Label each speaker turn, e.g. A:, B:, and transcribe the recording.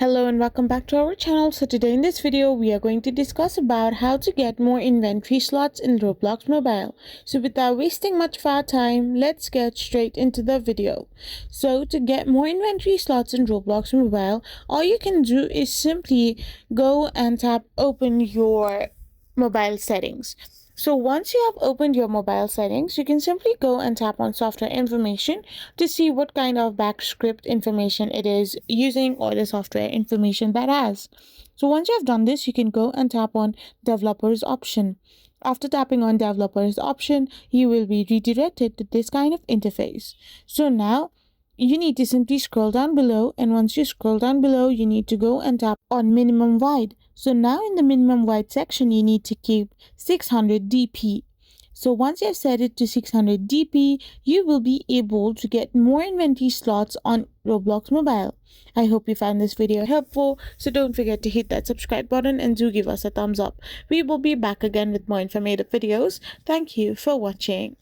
A: Hello and welcome back to our channel. So today in this video we are going to discuss about how to get more inventory slots in Roblox Mobile. So without wasting much of our time, let's get straight into the video. So to get more inventory slots in Roblox Mobile, all you can do is simply go and tap open your mobile settings. So once you have opened your mobile settings, you can simply go and tap on software information to see what kind of backscript information it is using or the software information that has. So once you have done this, you can go and tap on developers option. After tapping on developers option, you will be redirected to this kind of interface. So now you need to simply scroll down below, and once you scroll down below, you need to go and tap on minimum wide. So now in the minimum wide section, you need to keep 600 dp. So once you have set it to 600 dp, you will be able to get more inventory slots on Roblox Mobile. I hope you found this video helpful, so don't forget to hit that subscribe button and do give us a thumbs up. We will be back again with more informative videos. Thank you for watching.